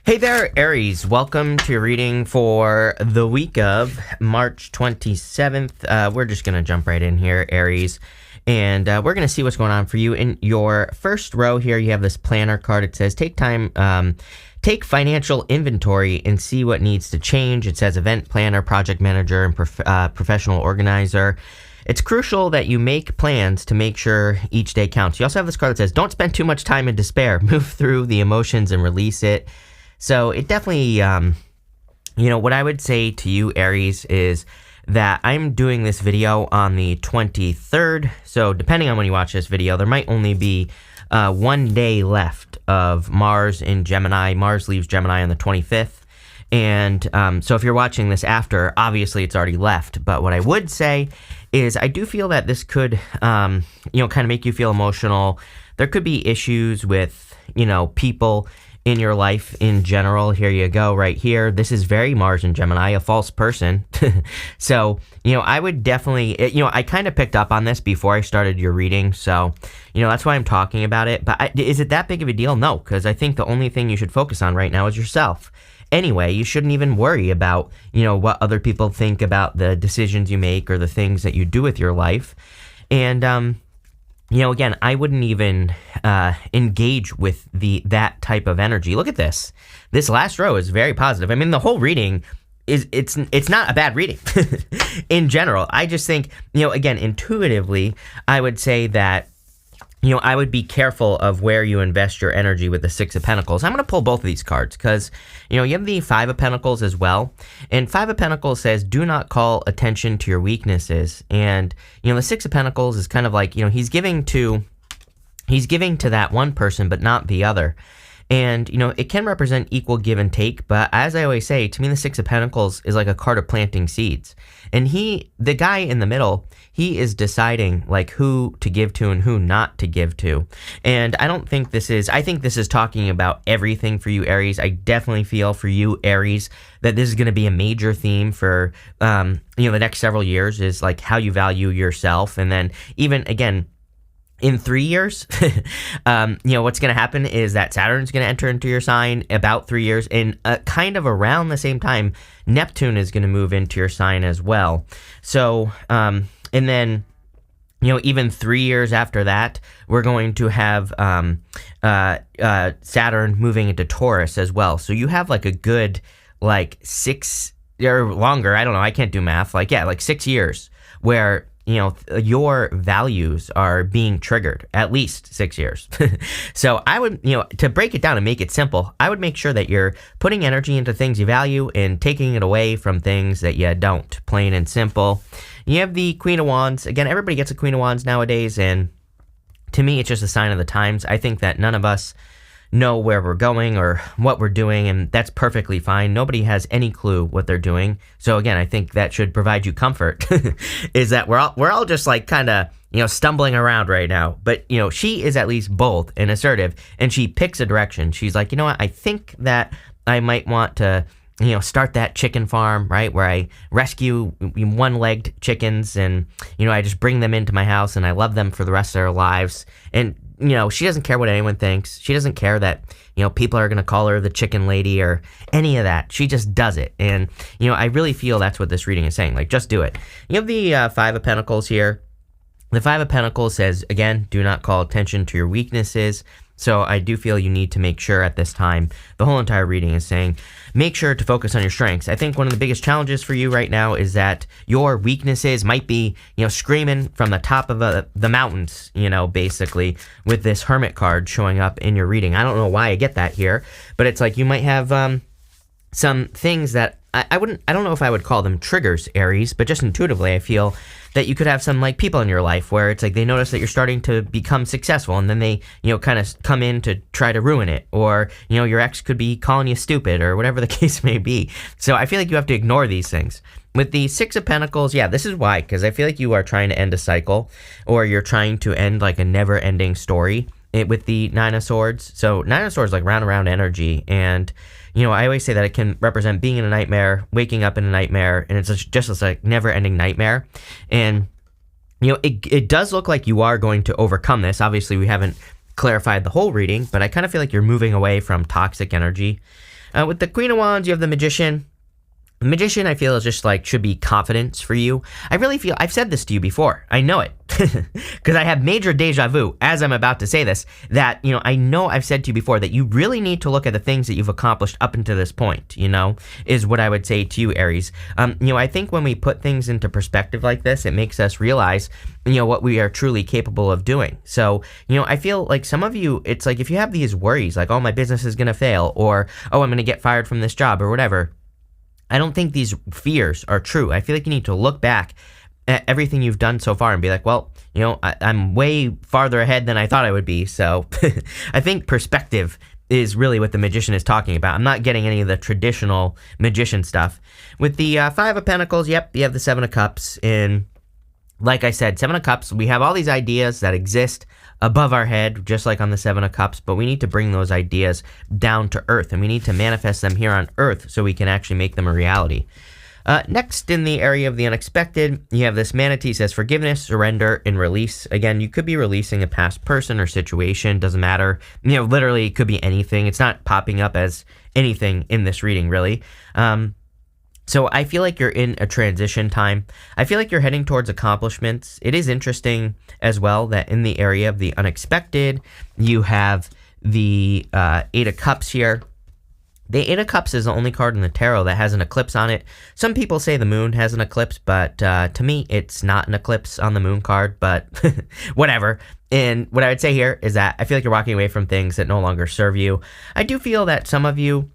Hey there, Aries. Welcome to your reading for the week of March 27th. We're just going to jump right in here, Aries, and we're going to see what's going on for you. In your first row here, you have this planner card. It says, take time, take financial inventory and see what needs to change. It says event planner, project manager, and professional organizer. It's crucial that you make plans to make sure each day counts. You also have this card that says, don't spend too much time in despair. Move through the emotions and release it. So it definitely, what I would say to you, Aries, is that I'm doing this video on the 23rd. So depending on when you watch this video, there might only be 1 day left of Mars in Gemini. Mars leaves Gemini on the 25th. And so if you're watching this after, obviously it's already left. But what I would say is I do feel that this could, kind of make you feel emotional. There could be issues with, people in your life in general. Here you go, right here. This is very Mars and Gemini, a false person. So, I would definitely, I kind of picked up on this before I started your reading. So, that's why I'm talking about it. But is it that big of a deal? No, because I think the only thing you should focus on right now is yourself. Anyway, you shouldn't even worry about, what other people think about the decisions you make or the things that you do with your life. And, again, I wouldn't even engage with that type of energy. Look at this. This last row is very positive. I mean, the whole reading it's not a bad reading in general. I just think, again, intuitively, I would say that, I would be careful of where you invest your energy with the Six of Pentacles. I'm going to pull both of these cards because, you have the Five of Pentacles as well. And Five of Pentacles says, do not call attention to your weaknesses. And, the Six of Pentacles is kind of like, he's giving to that one person, but not the other. And, it can represent equal give and take. But as I always say, to me, the Six of Pentacles is like a card of planting seeds. And the guy in the middle, he is deciding like who to give to and who not to give to. And I think this is talking about everything for you, Aries. I definitely feel for you, Aries, that this is going to be a major theme for, the next several years is like how you value yourself. And then even again, in 3 years, what's going to happen is that Saturn's going to enter into your sign about 3 years, and kind of around the same time, Neptune is going to move into your sign as well. So, and then, even 3 years after that, we're going to have Saturn moving into Taurus as well. So you have like a good, 6 or longer, I don't know, I can't do math, 6 years where your values are being triggered, at least 6 years. So I would, to break it down and make it simple, I would make sure that you're putting energy into things you value and taking it away from things that you don't, plain and simple. You have the Queen of Wands. Again, everybody gets a Queen of Wands nowadays, and to me, it's just a sign of the times. I think that none of us know where we're going or what we're doing, and that's perfectly fine. Nobody has any clue what they're doing. So again, I think that should provide you comfort is that we're all just like kind of, stumbling around right now. But, she is at least bold and assertive, and she picks a direction. She's like, what? I think that I might want to, start that chicken farm, right? Where I rescue one-legged chickens and, I just bring them into my house and I love them for the rest of their lives. And, she doesn't care what anyone thinks. She doesn't care that, people are going to call her the chicken lady or any of that. She just does it. And, I really feel that's what this reading is saying. Like, just do it. You have the Five of Pentacles here. The Five of Pentacles says, again, do not call attention to your weaknesses. So I do feel you need to make sure at this time, the whole entire reading is saying, make sure to focus on your strengths. I think one of the biggest challenges for you right now is that your weaknesses might be, screaming from the top of the mountains, basically with this Hermit card showing up in your reading. I don't know why I get that here, but it's like you might have some things that I don't know if I would call them triggers, Aries, but just intuitively I feel that you could have some like people in your life where it's like they notice that you're starting to become successful, and then they, kind of come in to try to ruin it. Or, your ex could be calling you stupid or whatever the case may be. So I feel like you have to ignore these things. With the Six of Pentacles, yeah, this is why, because I feel like you are trying to end a cycle, or you're trying to end like a never-ending story with the Nine of Swords. So Nine of Swords is like round and round energy, and I always say that it can represent being in a nightmare, waking up in a nightmare, and it's just this like never-ending nightmare. And, it does look like you are going to overcome this. Obviously, we haven't clarified the whole reading, but I kind of feel like you're moving away from toxic energy. With the Queen of Wands, you have the Magician. The Magician, I feel, is just like should be confidence for you. I really feel I've said this to you before. I know it because I have major deja vu as I'm about to say this. That I know I've said to you before that you really need to look at the things that you've accomplished up until this point. Is what I would say to you, Aries. I think when we put things into perspective like this, it makes us realize what we are truly capable of doing. So I feel like some of you, it's like if you have these worries, like, oh, my business is gonna fail, or oh, I'm gonna get fired from this job, or whatever. I don't think these fears are true. I feel like you need to look back at everything you've done so far and be like, well, I'm way farther ahead than I thought I would be. So I think perspective is really what the Magician is talking about. I'm not getting any of the traditional magician stuff. With the Five of Pentacles, yep, you have the Seven of Cups. And like I said, Seven of Cups, we have all these ideas that exist above our head, just like on the Seven of Cups, but we need to bring those ideas down to earth, and we need to manifest them here on earth so we can actually make them a reality. Next, in the area of the unexpected, you have this Manatee says forgiveness, surrender, and release. Again, you could be releasing a past person or situation, doesn't matter. Literally, it could be anything. It's not popping up as anything in this reading, really. So I feel like you're in a transition time. I feel like you're heading towards accomplishments. It is interesting as well that in the area of the unexpected, you have the Eight of Cups here. The Eight of Cups is the only card in the tarot that has an eclipse on it. Some people say the moon has an eclipse, but to me, it's not an eclipse on the moon card, but whatever. And what I would say here is that I feel like you're walking away from things that no longer serve you. I do feel that some of you,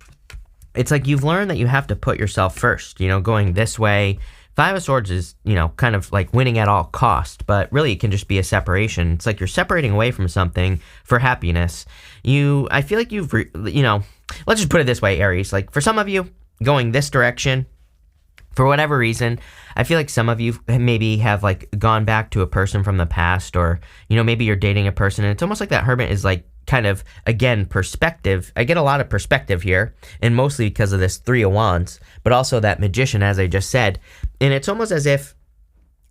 it's like you've learned that you have to put yourself first, going this way. Five of Swords is, kind of like winning at all cost, but really it can just be a separation. It's like you're separating away from something for happiness. I feel like you've, let's just put it this way, Aries. Like for some of you, going this direction, for whatever reason, I feel like some of you maybe have like gone back to a person from the past, or, maybe you're dating a person, and it's almost like that Hermit is like, kind of, again, perspective. I get a lot of perspective here, and mostly because of this Three of Wands, but also that Magician, as I just said. And it's almost as if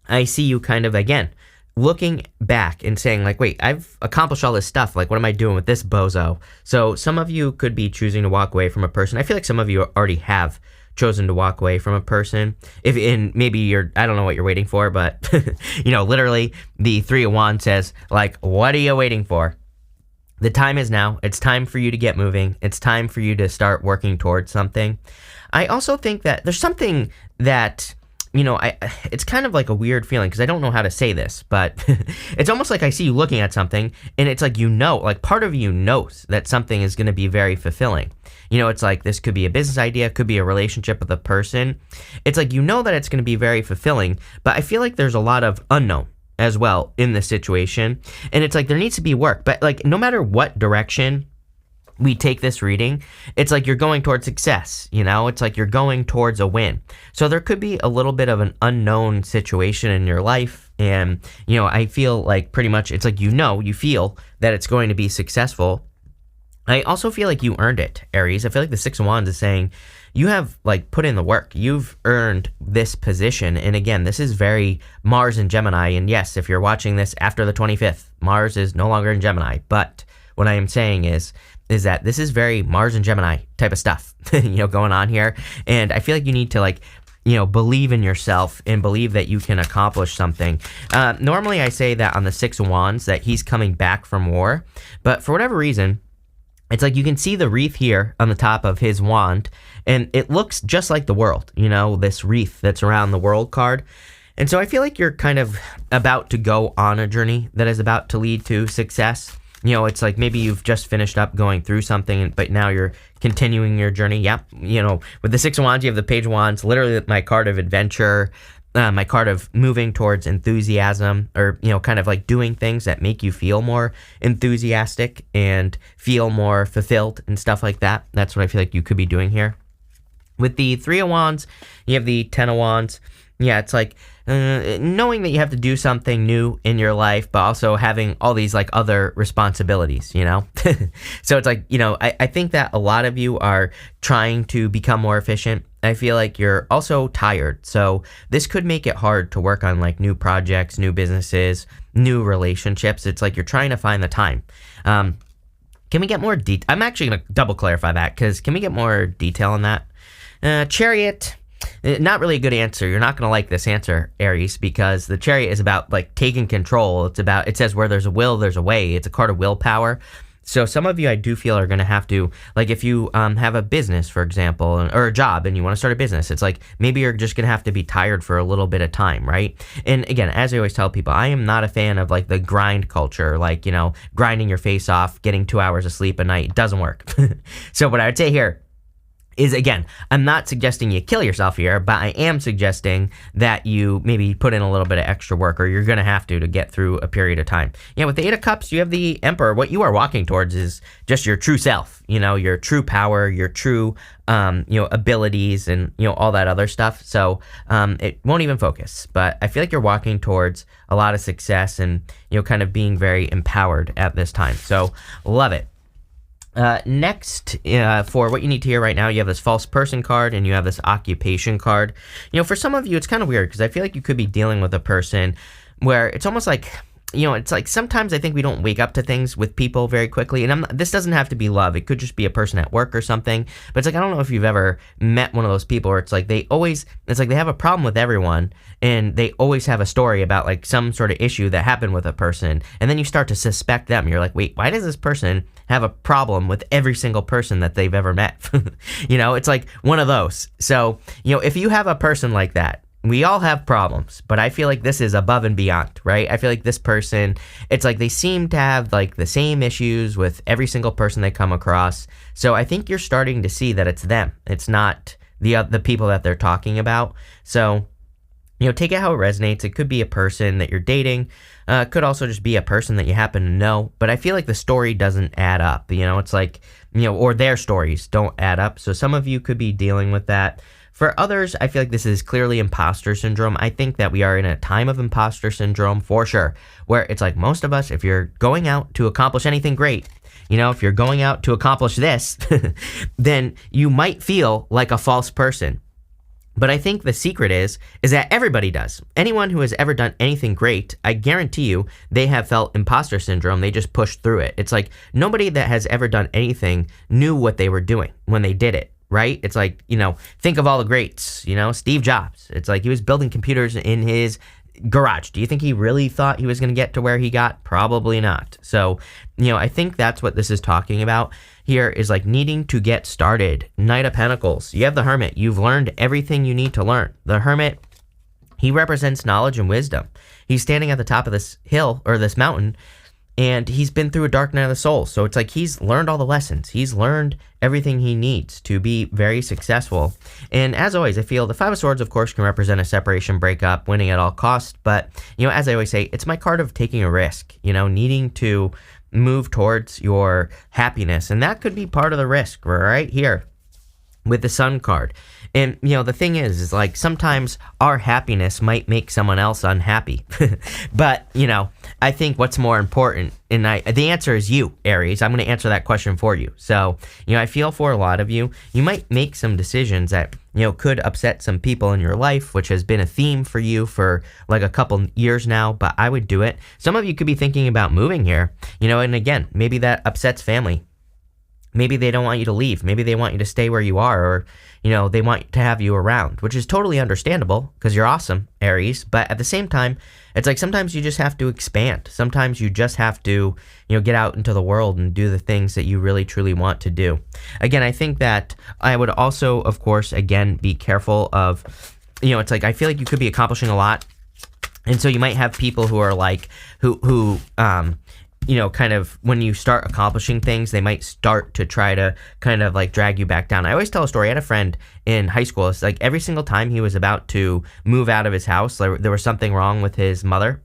I see you kind of, again, looking back and saying like, wait, I've accomplished all this stuff. Like, what am I doing with this bozo? So some of you could be choosing to walk away from a person. I feel like some of you already have chosen to walk away from a person. Maybe I don't know what you're waiting for, but, literally the Three of Wands says, like, what are you waiting for? The time is now. It's time for you to get moving. It's time for you to start working towards something. I also think that there's something that, it's kind of like a weird feeling because I don't know how to say this, but it's almost like I see you looking at something and it's like, like part of you knows that something is going to be very fulfilling. It's like this could be a business idea, could be a relationship with a person. It's like, that it's going to be very fulfilling, but I feel like there's a lot of unknown as well in this situation, and it's like there needs to be work, but like no matter what direction we take this reading, it's like you're going towards success, it's like you're going towards a win. So there could be a little bit of an unknown situation in your life, and I feel like pretty much it's like you feel that it's going to be successful. I also feel like you earned it, Aries. I feel like the Six of Wands is saying you have like put in the work. You've earned this position. And again, this is very Mars and Gemini. And yes, if you're watching this after the 25th, Mars is no longer in Gemini. But what I am saying is that this is very Mars and Gemini type of stuff, going on here. And I feel like you need to believe in yourself and believe that you can accomplish something. Normally I say that on the Six of Wands that he's coming back from war, but for whatever reason, it's like you can see the wreath here on the top of his wand, and it looks just like the world, this wreath that's around the world card. And so I feel like you're kind of about to go on a journey that is about to lead to success. It's like maybe you've just finished up going through something, but now you're continuing your journey. Yep. With the Six of Wands, you have the Page of Wands, literally my card of adventure, my card of moving towards enthusiasm, or kind of like doing things that make you feel more enthusiastic and feel more fulfilled and stuff like that. That's what I feel like you could be doing here. With the Three of Wands, you have the Ten of Wands. Yeah, it's like knowing that you have to do something new in your life, but also having all these like other responsibilities, So it's like, I think that a lot of you are trying to become more efficient. I feel like you're also tired. So this could make it hard to work on like new projects, new businesses, new relationships. It's like you're trying to find the time. Can we get more detail? I'm actually going to double clarify that, because can we get more detail on that? Chariot, not really a good answer. You're not going to like this answer, Aries, because the Chariot is about like taking control. It says where there's a will, there's a way. It's a card of willpower. So some of you, I do feel, are going to have to, like if you have a business, for example, or a job and you want to start a business, it's like maybe you're just going to have to be tired for a little bit of time, right? And again, as I always tell people, I am not a fan of like the grind culture, like, grinding your face off, getting 2 hours of sleep a night. It doesn't work. So what I would say here is, again, I'm not suggesting you kill yourself here, but I am suggesting that you maybe put in a little bit of extra work, or you're going to have to get through a period of time. Yeah, with the Eight of Cups, you have the Emperor. What you are walking towards is just your true self, your true power, your true, abilities, and, all that other stuff. So it won't even focus, but I feel like you're walking towards a lot of success and, kind of being very empowered at this time. So love it. Next, for what you need to hear right now, you have this false person card and you have this occupation card. For some of you, it's kind of weird because I feel like you could be dealing with a person where it's almost like, it's like sometimes I think we don't wake up to things with people very quickly. And this doesn't have to be love. It could just be a person at work or something. But it's like, I don't know if you've ever met one of those people where it's like they have a problem with everyone and they always have a story about like some sort of issue that happened with a person. And then you start to suspect them. You're like, wait, why does this person have a problem with every single person that they've ever met? It's like one of those. So, if you have a person like that, we all have problems, but I feel like this is above and beyond, right? I feel like this person, it's like they seem to have like the same issues with every single person they come across. So I think you're starting to see that it's them. It's not the people that they're talking about. So, take it how it resonates. It could be a person that you're dating. It could also just be a person that you happen to know. But I feel like the story doesn't add up. It's like, or their stories don't add up. So some of you could be dealing with that. For others, I feel like this is clearly imposter syndrome. I think that we are in a time of imposter syndrome for sure, where it's like most of us, if you're going out to accomplish anything great, if you're going out to accomplish this, then you might feel like a false person. But I think the secret is that everybody does. Anyone who has ever done anything great, I guarantee you, they have felt imposter syndrome. They just pushed through it. It's like nobody that has ever done anything knew what they were doing when they did it. Right? It's like, think of all the greats, Steve Jobs. It's like he was building computers in his garage. Do you think he really thought he was going to get to where he got? Probably not. So, I think that's what this is talking about here, is like needing to get started. Knight of Pentacles. You have the Hermit. You've learned everything you need to learn. The Hermit, he represents knowledge and wisdom. He's standing at the top of this hill or this mountain, and he's been through a dark night of the soul. So it's like he's learned all the lessons. He's learned everything he needs to be very successful. And as always, I feel the Five of Swords, of course, can represent a separation, breakup, winning at all costs. But, as I always say, it's my card of taking a risk, needing to move towards your happiness. And that could be part of the risk right here with the Sun card. And, the thing is like sometimes our happiness might make someone else unhappy. But, I think what's more important, and the answer is you, Aries. I'm going to answer that question for you. So, I feel for a lot of you, you might make some decisions that, could upset some people in your life, which has been a theme for you for like a couple years now, but I would do it. Some of you could be thinking about moving here, and again, maybe that upsets family. Maybe they don't want you to leave. Maybe they want you to stay where you are, or, they want to have you around, which is totally understandable because you're awesome, Aries. But at the same time, it's like sometimes you just have to expand. Sometimes you just have to, get out into the world and do the things that you really, truly want to do. Again, I think that I would also, of course, again, be careful of, it's like I feel like you could be accomplishing a lot. And so you might have people who are like, who kind of when you start accomplishing things, they might start to try to kind of like drag you back down. I always tell a story. I had a friend in high school. It's like every single time he was about to move out of his house, there was something wrong with his mother.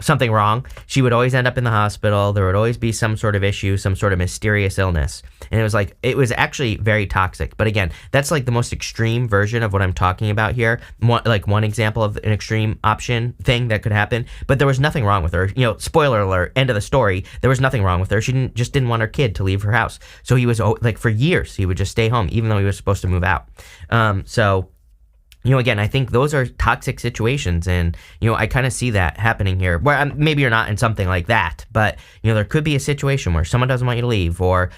Something wrong. She would always end up in the hospital. There would always be some sort of issue, some sort of mysterious illness. And it was actually very toxic. But again, that's like the most extreme version of what I'm talking about here. One example of an extreme option thing that could happen. But there was nothing wrong with her. Spoiler alert, end of the story. There was nothing wrong with her. She just didn't want her kid to leave her house. So he was like for years, he would just stay home, even though he was supposed to move out. So again, I think those are toxic situations, and I kind of see that happening here. Where maybe you're not in something like that, but there could be a situation where someone doesn't want you to leave, or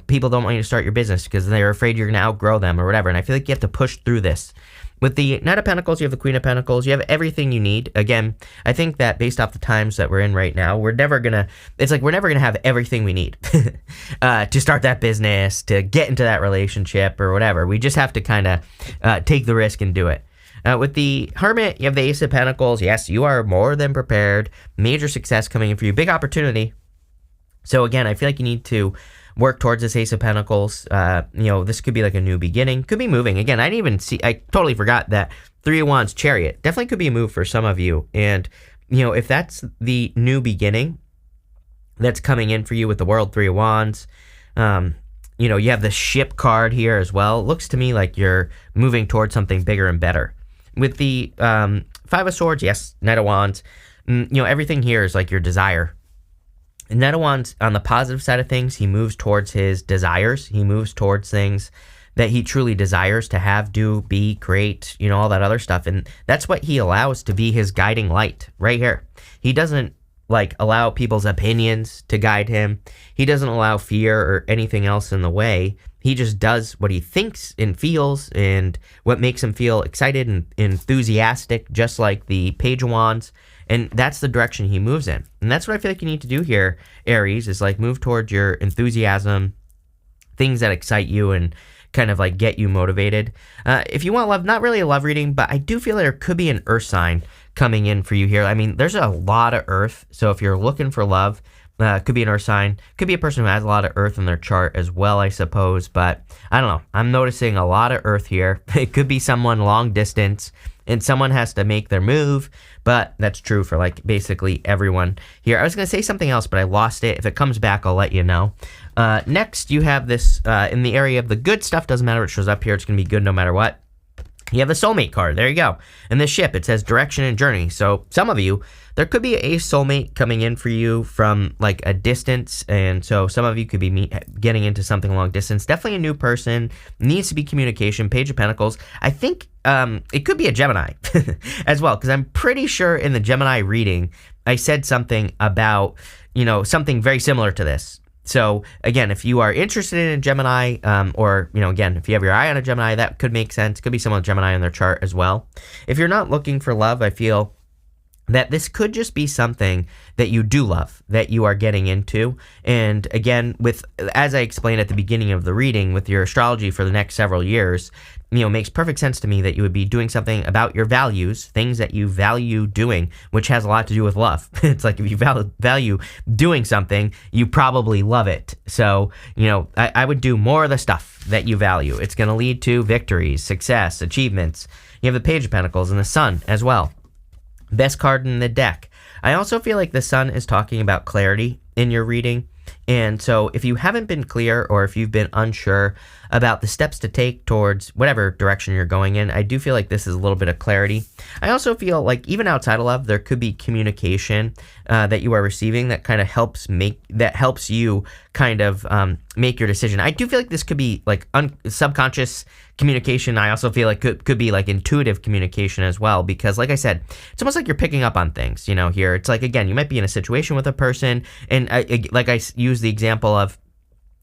people don't want you to start your business because they're afraid you're going to outgrow them or whatever. And I feel like you have to push through this. With the Knight of Pentacles, you have the Queen of Pentacles. You have everything you need. Again, I think that based off the times that we're in right now, we're never going to have everything we need to start that business, to get into that relationship or whatever. We just have to kind of take the risk and do it. With the Hermit, you have the Ace of Pentacles. Yes, you are more than prepared. Major success coming in for you. Big opportunity. So again, I feel like you need to work towards this Ace of Pentacles. This could be like a new beginning. Could be moving. Again, I totally forgot that 3 of Wands, Chariot. Definitely could be a move for some of you. And, if that's the new beginning that's coming in for you with the World, 3 of Wands, you have the Ship card here as well. It looks to me like you're moving towards something bigger and better. With the 5 of Swords, yes, Knight of Wands, everything here is like your desire. Knight of Wands, on the positive side of things, he moves towards his desires. He moves towards things that he truly desires to have, do, be, create, all that other stuff. And that's what he allows to be his guiding light right here. He doesn't allow people's opinions to guide him. He doesn't allow fear or anything else in the way. He just does what he thinks and feels and what makes him feel excited and enthusiastic, just like the Page of Wands. And that's the direction he moves in. And that's what I feel like you need to do here, Aries, is move towards your enthusiasm, things that excite you and kind of get you motivated. If you want love, not really a love reading, but I do feel there could be an earth sign coming in for you here. I mean, there's a lot of earth. So if you're looking for love, could be an earth sign. Could be a person who has a lot of earth in their chart as well, I suppose. But I don't know. I'm noticing a lot of earth here. It could be someone long distance, and someone has to make their move, but that's true for basically everyone here. I was going to say something else, but I lost it. If it comes back, I'll let you know. Next, you have this in the area of the good stuff. Doesn't matter what shows up here. It's going to be good no matter what. You have the Soulmate card. There you go. And the Ship, it says direction and journey. So some of you, there could be a soulmate coming in for you from a distance. And so some of you could be getting into something long distance. Definitely a new person. Needs to be communication. Page of Pentacles. I think it could be a Gemini as well, because I'm pretty sure in the Gemini reading, I said something about, something very similar to this. So again, if you are interested in a Gemini, or, again, if you have your eye on a Gemini, that could make sense. Could be someone with Gemini in their chart as well. If you're not looking for love, I feel that this could just be something that you do love, that you are getting into. And again, as I explained at the beginning of the reading, with your astrology for the next several years, makes perfect sense to me that you would be doing something about your values, things that you value doing, which has a lot to do with love. It's if you value doing something, you probably love it. So, I would do more of the stuff that you value. It's going to lead to victories, success, achievements. You have the Page of Pentacles and the Sun as well. Best card in the deck. I also feel like the Sun is talking about clarity in your reading. And so if you haven't been clear, or if you've been unsure about the steps to take towards whatever direction you're going in, I do feel like this is a little bit of clarity. I also feel even outside of love, there could be communication that you are receiving that kind of helps you kind of make your decision. I do feel like this could be subconscious communication. I also feel like could be intuitive communication as well, because like I said, it's almost like you're picking up on things, here. It's again, you might be in a situation with a person, and I use the example of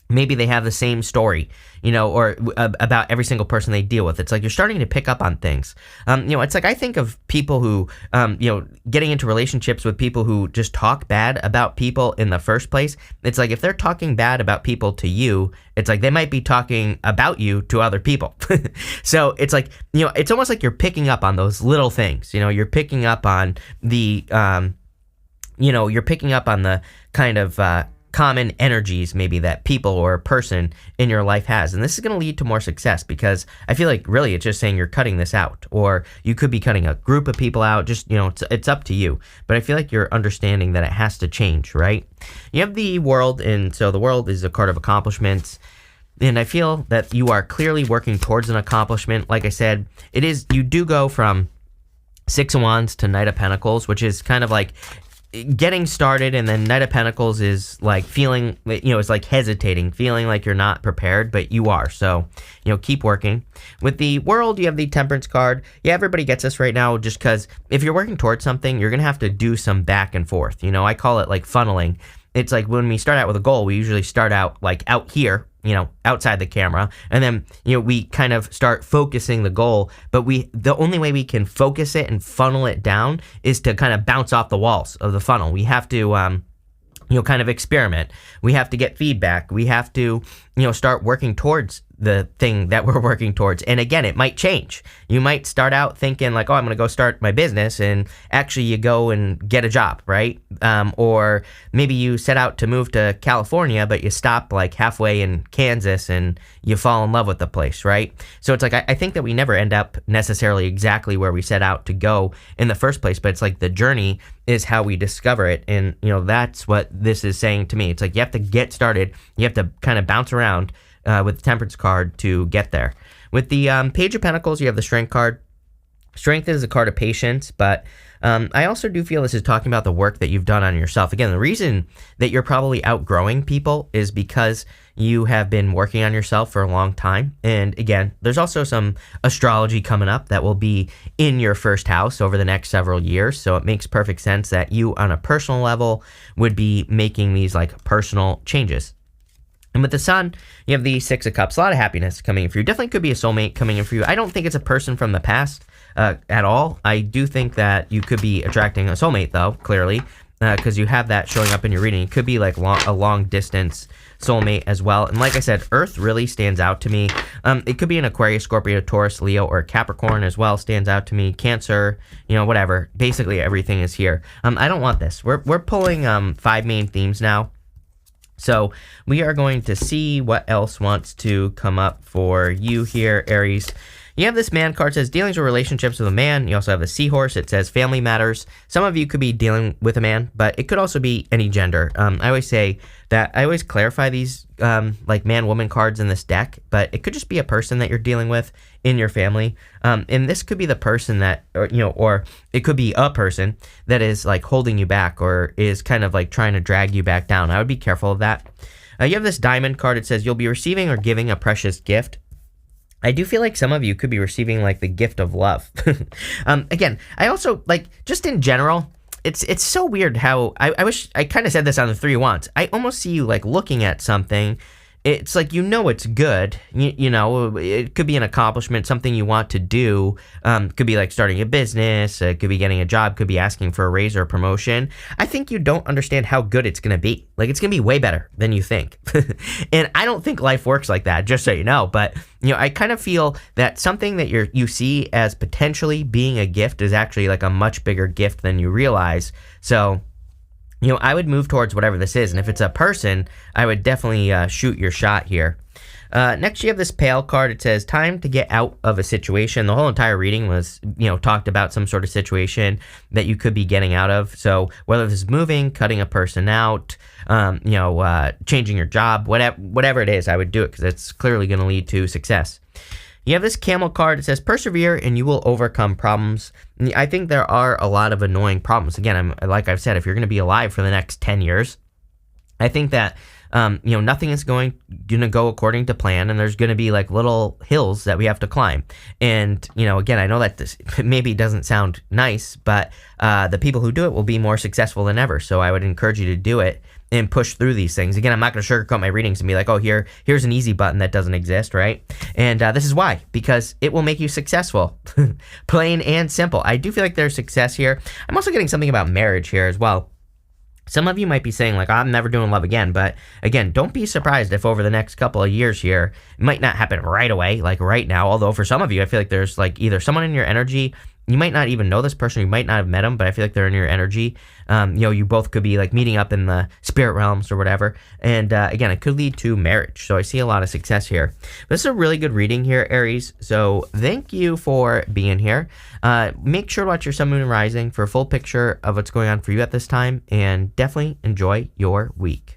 maybe they have the same story, or about every single person they deal with. It's you're starting to pick up on things. It's I think of people who, getting into relationships with people who just talk bad about people in the first place. It's if they're talking bad about people to you, it's they might be talking about you to other people. So it's it's almost like you're picking up on those little things. You're picking up on the, you're picking up on the kind of, common energies maybe that people or a person in your life has. And this is going to lead to more success, because I feel really it's just saying you're cutting this out, or you could be cutting a group of people out. Just, it's up to you. But I feel like you're understanding that it has to change, right? You have the World, and so the World is a card of accomplishments. And I feel that you are clearly working towards an accomplishment. Like I said, you do go from 6 of Wands to Knight of Pentacles, which is kind of getting started, and then Knight of Pentacles is like feeling, it's like hesitating, feeling like you're not prepared, but you are. So, keep working. With the World, you have the Temperance card. Yeah, everybody gets this right now, just because if you're working towards something, you're going to have to do some back and forth. I call it like funneling. It's like when we start out with a goal, we usually start out like out here, outside the camera, and then, we kind of start focusing the goal, but the only way we can focus it and funnel it down is to kind of bounce off the walls of the funnel. We have to, kind of experiment. We have to get feedback. We have to, start working towards the thing that we're working towards. And again, it might change. You might start out thinking like, oh, I'm going to go start my business, and actually you go and get a job, right? Or maybe you set out to move to California, but you stop like halfway in Kansas and you fall in love with the place, right? So it's like, I think that we never end up necessarily exactly where we set out to go in the first place, but it's like the journey is how we discover it. And, that's what this is saying to me. It's like you have to get started. You have to kind of bounce around with the Temperance card to get there. With the Page of Pentacles, you have the Strength card. Strength is a card of patience, but I also do feel this is talking about the work that you've done on yourself. Again, the reason that you're probably outgrowing people is because you have been working on yourself for a long time. And again, there's also some astrology coming up that will be in your first house over the next several years. So it makes perfect sense that you on a personal level would be making these like personal changes. And with the Sun, you have the Six of Cups. A lot of happiness coming in for you. Definitely could be a soulmate coming in for you. I don't think it's a person from the past at all. I do think that you could be attracting a soulmate, though, clearly, because you have that showing up in your reading. It could be like a long-distance soulmate as well. And like I said, Earth really stands out to me. It could be an Aquarius, Scorpio, Taurus, Leo, or Capricorn as well. Stands out to me. Cancer, whatever. Basically, everything is here. I don't want this. We're pulling 5 main themes now. So we are going to see what else wants to come up for you here, Aries. You have this Man card, says dealings or relationships with a man. You also have the Seahorse. It says family matters. Some of you could be dealing with a man, but it could also be any gender. I always say that I always clarify these like man-woman cards in this deck, but it could just be a person that you're dealing with in your family. And this could be the person that, or it could be a person that is like holding you back or is kind of like trying to drag you back down. I would be careful of that. You have this Diamond card. It says you'll be receiving or giving a precious gift. I do feel like some of you could be receiving like the gift of love. Again, I also like just in general, it's so weird how I wish I kind of said this on the 3 of Wands. I almost see you like looking at something. It's like, it's good. It could be an accomplishment, something you want to do. Could be like starting a business. Could be getting a job. Could be asking for a raise or a promotion. I think you don't understand how good it's going to be. Like, it's going to be way better than you think. And I don't think life works like that, just so you know. But, I kind of feel that something that you see as potentially being a gift is actually like a much bigger gift than you realize. So, I would move towards whatever this is. And if it's a person, I would definitely shoot your shot here. Next, you have this Pale card. It says time to get out of a situation. The whole entire reading was, talked about some sort of situation that you could be getting out of. So whether this is moving, cutting a person out, changing your job, whatever it is, I would do it because it's clearly going to lead to success. You have this Camel card. It says persevere and you will overcome problems. I think there are a lot of annoying problems. Again, like I've said, if you're going to be alive for the next 10 years, I think that nothing is going to go according to plan, and there's going to be like little hills that we have to climb. And again, I know that this maybe doesn't sound nice, but the people who do it will be more successful than ever. So I would encourage you to do it and push through these things. Again, I'm not going to sugarcoat my readings and be like, oh, here's an easy button that doesn't exist, right? And this is why, because it will make you successful. Plain and simple. I do feel like there's success here. I'm also getting something about marriage here as well. Some of you might be saying, like, I'm never doing love again. But again, don't be surprised if over the next couple of years here, it might not happen right away, like right now. Although for some of you, I feel like there's like either someone in your energy. You might not even know this person. You might not have met them, but I feel like they're in your energy. You both could be like meeting up in the spirit realms or whatever. And again, it could lead to marriage. So I see a lot of success here. This is a really good reading here, Aries. So thank you for being here. Make sure to watch your sun, moon, and rising for a full picture of what's going on for you at this time. And definitely enjoy your week.